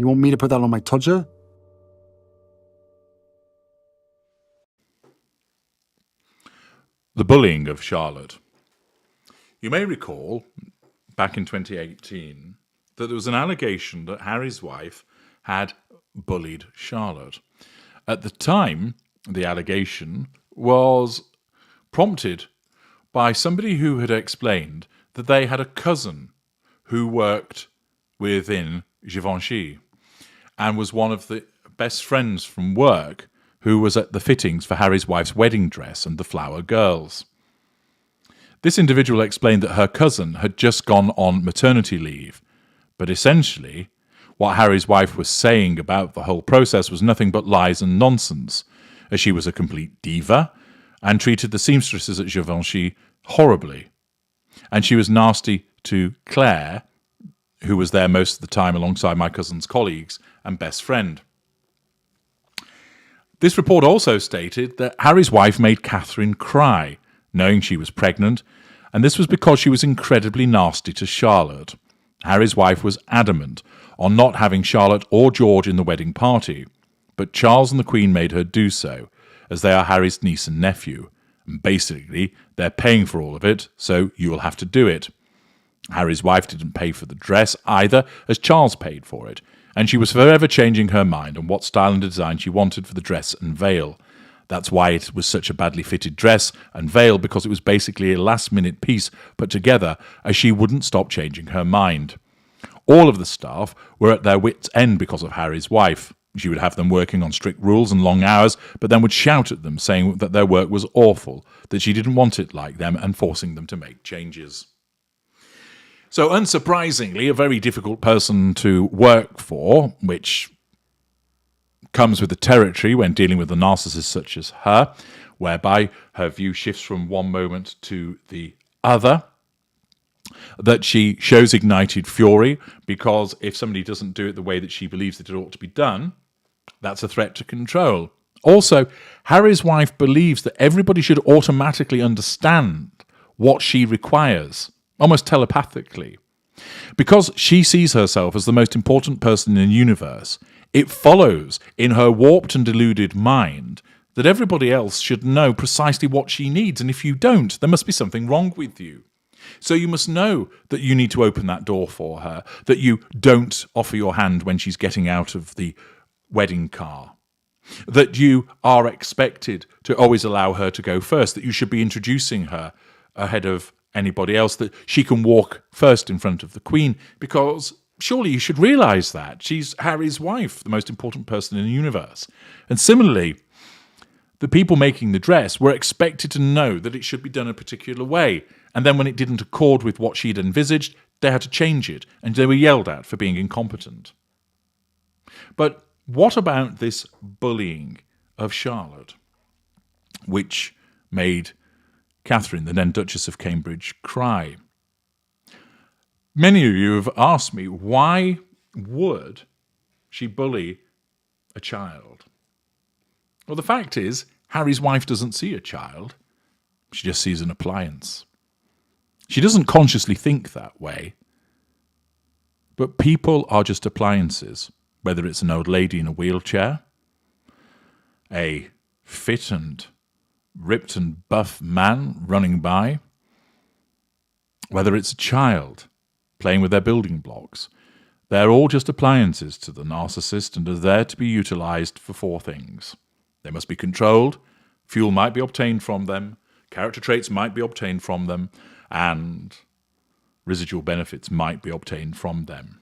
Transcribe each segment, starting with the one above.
You want me to put that on my todger? The bullying of Charlotte. You may recall, back in 2018, that there was an allegation that Harry's wife had bullied Charlotte. At the time, the allegation was prompted by somebody who had explained that they had a cousin who worked within Givenchy and was one of the best friends from work who was at the fittings for Harry's wife's wedding dress and the Flower Girls. This individual explained that her cousin had just gone on maternity leave, but essentially what Harry's wife was saying about the whole process was nothing but lies and nonsense, as she was a complete diva and treated the seamstresses at Givenchy horribly. And she was nasty to Claire, who was there most of the time alongside my cousin's colleagues and best friend. This report also stated that Harry's wife made Catherine cry, knowing she was pregnant, and this was because she was incredibly nasty to Charlotte. Harry's wife was adamant on not having Charlotte or George in the wedding party, but Charles and the Queen made her do so, as they are Harry's niece and nephew, and basically they're paying for all of it, so you will have to do it. Harry's wife didn't pay for the dress either, as Charles paid for it, and she was forever changing her mind on what style and design she wanted for the dress and veil. That's why it was such a badly fitted dress and veil, because it was basically a last-minute piece put together, as she wouldn't stop changing her mind. All of the staff were at their wits' end because of Harry's wife. She would have them working on strict rules and long hours, but then would shout at them, saying that their work was awful, that she didn't want it like them, and forcing them to make changes. So unsurprisingly, a very difficult person to work for, which comes with the territory when dealing with a narcissist such as her, whereby her view shifts from one moment to the other, that she shows ignited fury, because if somebody doesn't do it the way that she believes that it ought to be done, that's a threat to control. Also, Harry's wife believes that everybody should automatically understand what she requires, almost telepathically. Because she sees herself as the most important person in the universe, it follows in her warped and deluded mind that everybody else should know precisely what she needs, and if you don't, there must be something wrong with you. So you must know that you need to open that door for her, that you don't offer your hand when she's getting out of the wedding car, that you are expected to always allow her to go first, that you should be introducing her ahead of anybody else, that she can walk first in front of the Queen, because surely you should realise that. She's Harry's wife, the most important person in the universe. And similarly, the people making the dress were expected to know that it should be done a particular way, and then when it didn't accord with what she'd envisaged, they had to change it, and they were yelled at for being incompetent. But what about this bullying of Charlotte, which made Catherine, the then Duchess of Cambridge, cry? Many of you have asked me, why would she bully a child? Well, the fact is, Harry's wife doesn't see a child. She just sees an appliance. She doesn't consciously think that way. But people are just appliances, whether it's an old lady in a wheelchair, a fit and ripped and buff man running by, whether it's a child playing with their building blocks. They're all just appliances to the narcissist and are there to be utilised for four things. They must be controlled, fuel might be obtained from them, character traits might be obtained from them, and residual benefits might be obtained from them.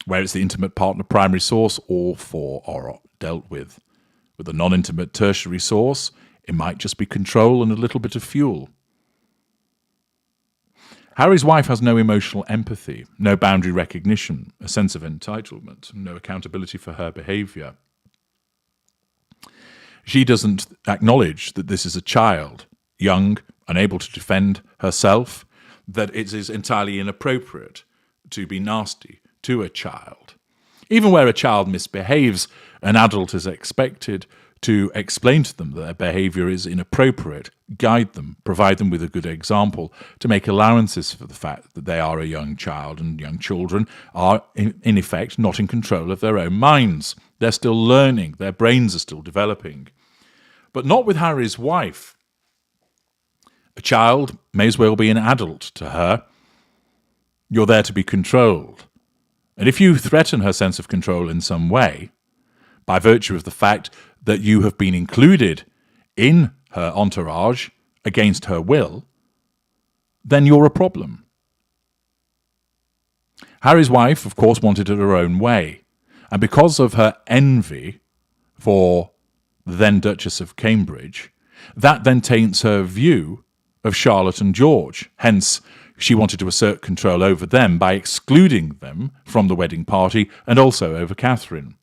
Where it's the intimate partner primary source, all four are dealt with. With the non-intimate tertiary source, it might just be control and a little bit of fuel. Harry's wife has no emotional empathy, no boundary recognition, a sense of entitlement, no accountability for her behaviour. She doesn't acknowledge that this is a child, young, unable to defend herself, that it is entirely inappropriate to be nasty to a child. Even where a child misbehaves, an adult is expected to explain to them that their behaviour is inappropriate, guide them, provide them with a good example, to make allowances for the fact that they are a young child, and young children are, in effect, not in control of their own minds. They're still learning, their brains are still developing. But not with Harry's wife. A child may as well be an adult to her. You're there to be controlled. And if you threaten her sense of control in some way, by virtue of the fact that you have been included in her entourage against her will, then you're a problem. Harry's wife, of course, wanted it her own way. And because of her envy for the then Duchess of Cambridge, that then taints her view of Charlotte and George. Hence, she wanted to assert control over them by excluding them from the wedding party and also over Catherine.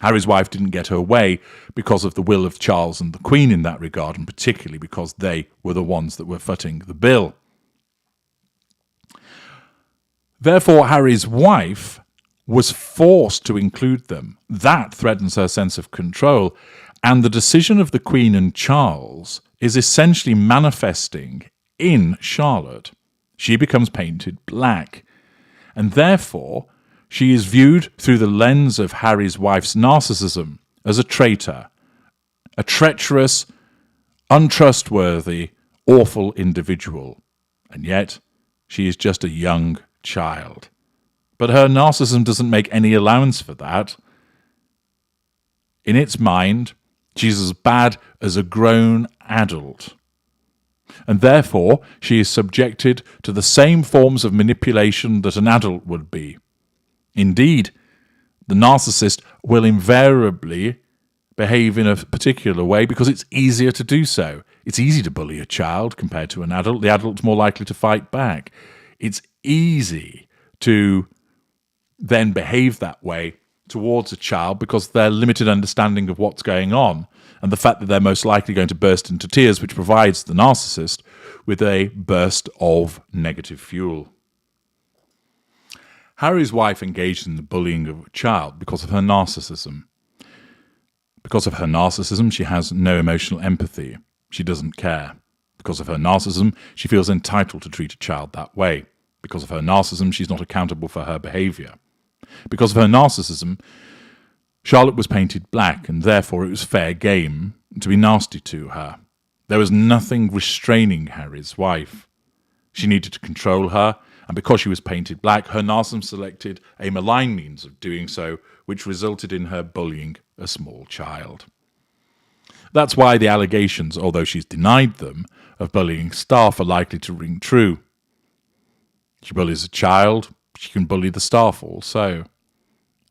Harry's wife didn't get her way because of the will of Charles and the Queen in that regard, and particularly because they were the ones that were footing the bill. Therefore, Harry's wife was forced to include them. That threatens her sense of control, and the decision of the Queen and Charles is essentially manifesting in Charlotte. She becomes painted black, and therefore she is viewed through the lens of Harry's wife's narcissism as a traitor, a treacherous, untrustworthy, awful individual. And yet, she is just a young child. But her narcissism doesn't make any allowance for that. In its mind, she's as bad as a grown adult. And therefore, she is subjected to the same forms of manipulation that an adult would be. Indeed, the narcissist will invariably behave in a particular way because it's easier to do so. It's easy to bully a child compared to an adult. The adult's more likely to fight back. It's easy to then behave that way towards a child because of their limited understanding of what's going on and the fact that they're most likely going to burst into tears, which provides the narcissist with a burst of negative fuel. Harry's wife engaged in the bullying of a child because of her narcissism. Because of her narcissism, she has no emotional empathy. She doesn't care. Because of her narcissism, she feels entitled to treat a child that way. Because of her narcissism, she's not accountable for her behaviour. Because of her narcissism, Charlotte was painted black, and therefore it was fair game to be nasty to her. There was nothing restraining Harry's wife. She needed to control her, and because she was painted black, her narcissism selected a malign means of doing so, which resulted in her bullying a small child. That's why the allegations, although she's denied them, of bullying staff are likely to ring true. She bullies a child, she can bully the staff also.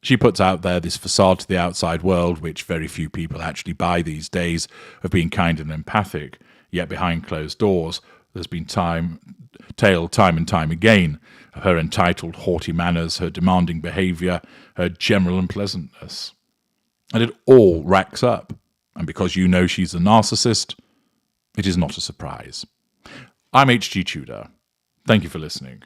She puts out there this facade to the outside world, which very few people actually buy these days, of being kind and empathic, yet behind closed doors there's been time and time again of her entitled, haughty manners, her demanding behaviour, her general unpleasantness. And it all racks up. And because you know she's a narcissist, it is not a surprise. I'm H.G. Tudor. Thank you for listening.